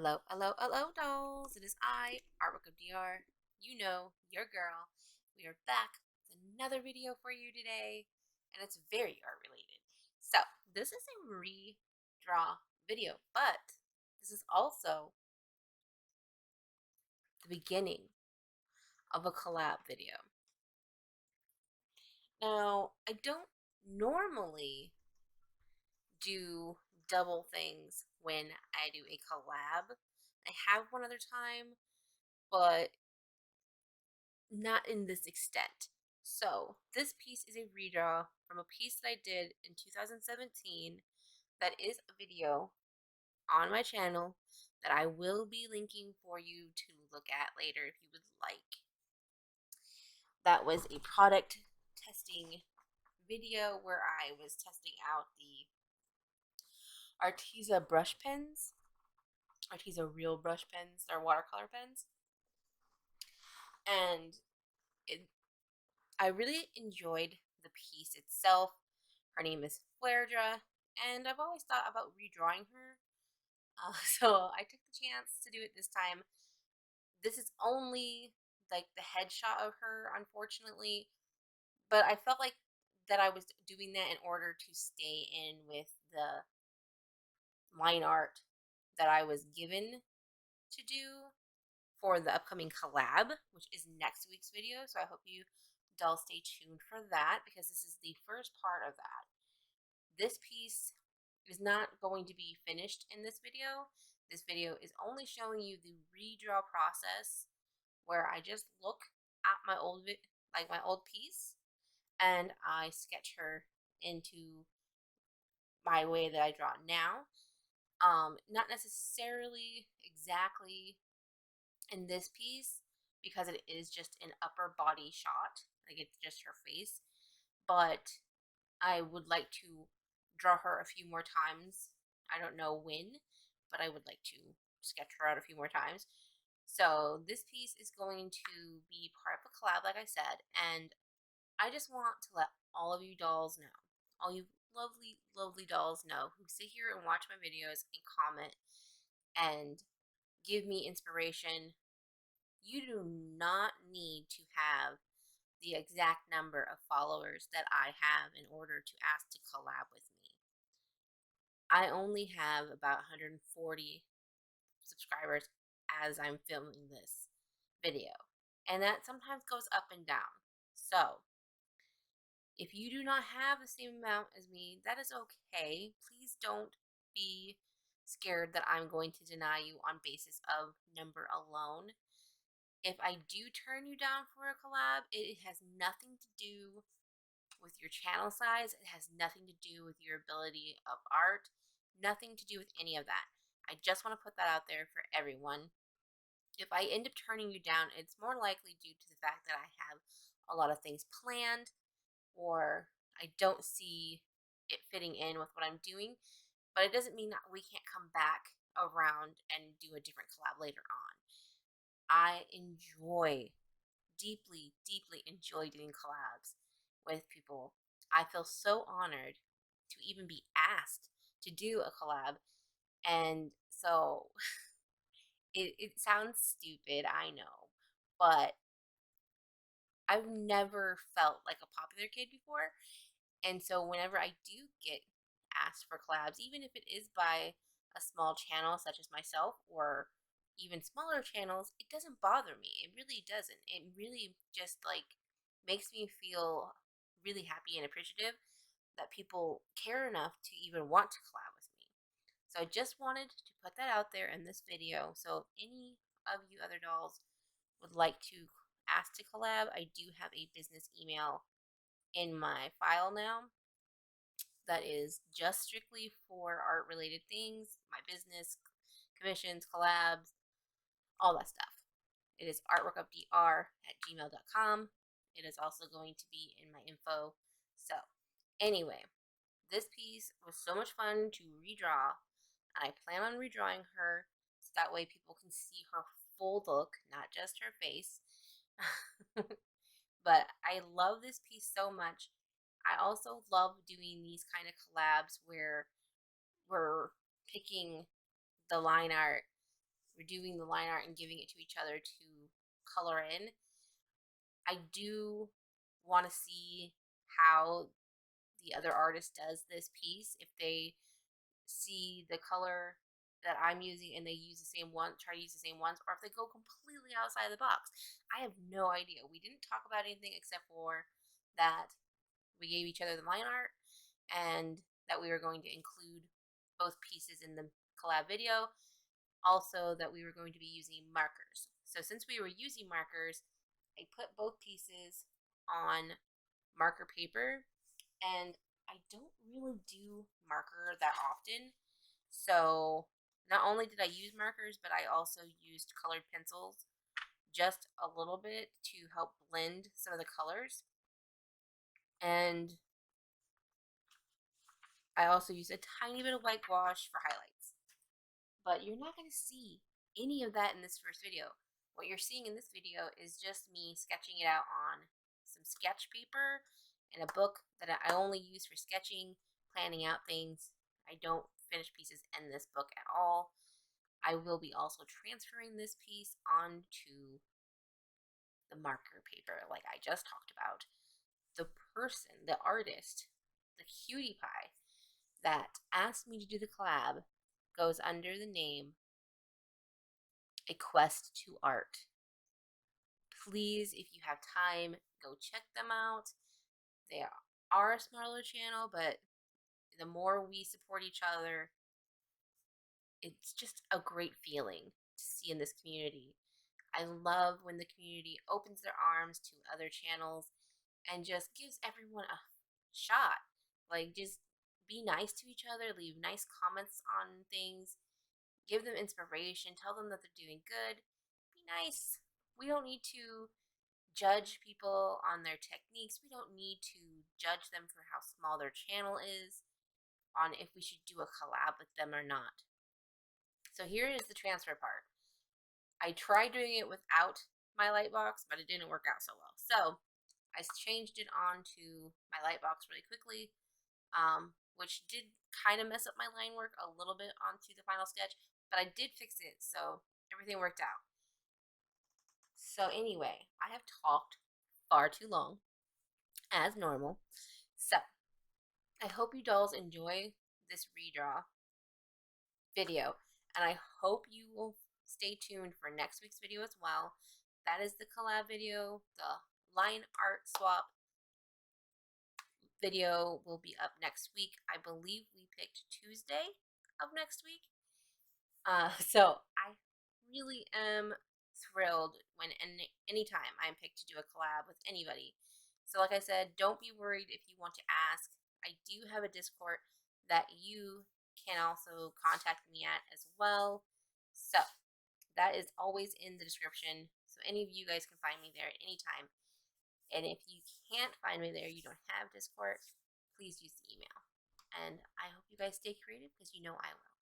Hello, hello, hello, dolls. It is I, Artwork of DR. You know, your girl. We are back with another video for you today, and it's very art related. So, this is a redraw video, but this is also the beginning of a collab video. Now, I don't normally do double things when I do a collab. I have one other time, but not in this extent. So this piece is a redraw from a piece that I did in 2017 that is a video on my channel that I will be linking for you to look at later if you would like. That was a product testing video where I was testing out the Arteza brush pens, Arteza real brush pens, they're watercolor pens, and I really enjoyed the piece itself. Her name is Flardraa, and I've always thought about redrawing her. So I took the chance to do it this time. This is only like the headshot of her, unfortunately, but I felt like that I was doing that in order to stay in with the line art that I was given to do for the upcoming collab, which is next week's video. So I hope you dolls stay tuned for that because this is the first part of that. This piece is not going to be finished in this video. This video is only showing you the redraw process where I just look at my old piece and I sketch her into my way that I draw now. Not necessarily exactly in this piece because it is just an upper body shot, like it's just her face, but I would like to draw her a few more times. I don't know when, but I would like to sketch her out a few more times. So this piece is going to be part of a collab, like I said, and I just want to let all of you dolls know, all you lovely, lovely dolls know who sit here and watch my videos and comment and give me inspiration. You do not need to have the exact number of followers that I have in order to ask to collab with me. I only have about 140 subscribers as I'm filming this video, and that sometimes goes up and down. So if you do not have the same amount as me, that is okay. Please don't be scared that I'm going to deny you on basis of number alone. If I do turn you down for a collab, it has nothing to do with your channel size. It has nothing to do with your ability of art. Nothing to do with any of that. I just want to put that out there for everyone. If I end up turning you down, it's more likely due to the fact that I have a lot of things planned or I don't see it fitting in with what I'm doing. But it doesn't mean that we can't come back around and do a different collab later on. I enjoy, deeply, deeply enjoy doing collabs with people. I feel so honored to even be asked to do a collab. And so it sounds stupid, I know, but I've never felt like a popular kid before. And so whenever I do get asked for collabs, even if it is by a small channel such as myself or even smaller channels, it doesn't bother me. It really doesn't. It really just like makes me feel really happy and appreciative that people care enough to even want to collab with me. So I just wanted to put that out there in this video. So if any of you other dolls would like to ask to collab, I do have a business email in my file now that is just strictly for art related things, my business, commissions, collabs, all that stuff. It is artworkofdr@gmail.com. It is also going to be in my info. So anyway, this piece was so much fun to redraw, and I plan on redrawing her so that way people can see her full look, not just her face. But I love this piece so much. I also love doing these kind of collabs where we're picking the line art doing the line art and giving it to each other to color in. I do want to see how the other artist does this piece, if they see the color that I'm using and they use the same one, try to use the same ones, or if they go completely outside the box. I have no idea. We didn't talk about anything except for that we gave each other the line art and that we were going to include both pieces in the collab video. Also that we were going to be using markers. So since we were using markers, I put both pieces on marker paper, and I don't really do marker that often. So not only did I use markers, but I also used colored pencils just a little bit to help blend some of the colors. And I also used a tiny bit of whitewash for highlights. But you're not going to see any of that in this first video. What you're seeing in this video is just me sketching it out on some sketch paper and a book that I only use for sketching, planning out things. I don't finish pieces in this book at all. I will be also transferring this piece onto the marker paper like I just talked about. The person, the artist, the cutie pie that asked me to do the collab goes under the name A Quest to Art. Please, if you have time, go check them out. They are a smaller channel, but the more we support each other, it's just a great feeling to see in this community. I love when the community opens their arms to other channels and just gives everyone a shot. Like, just be nice to each other, leave nice comments on things, give them inspiration, tell them that they're doing good, be nice. We don't need to judge people on their techniques. We don't need to judge them for how small their channel is, on if we should do a collab with them or not. So here is the transfer part. I tried doing it without my light box, but it didn't work out so well. So I changed it onto my light box really quickly, which did kind of mess up my line work a little bit onto the final sketch, but I did fix it, so everything worked out. So anyway, I have talked far too long, as normal. So I hope you dolls enjoy this redraw video, and I hope you will stay tuned for next week's video as well. That is the collab video. The line art swap video will be up next week. I believe we picked Tuesday of next week. So I really am thrilled when anytime I'm picked to do a collab with anybody. So like I said, don't be worried if you want to ask. I do have a Discord that you can also contact me at as well. So that is always in the description. So any of you guys can find me there at any time. And if you can't find me there, you don't have Discord, please use the email. And I hope you guys stay creative because you know I will.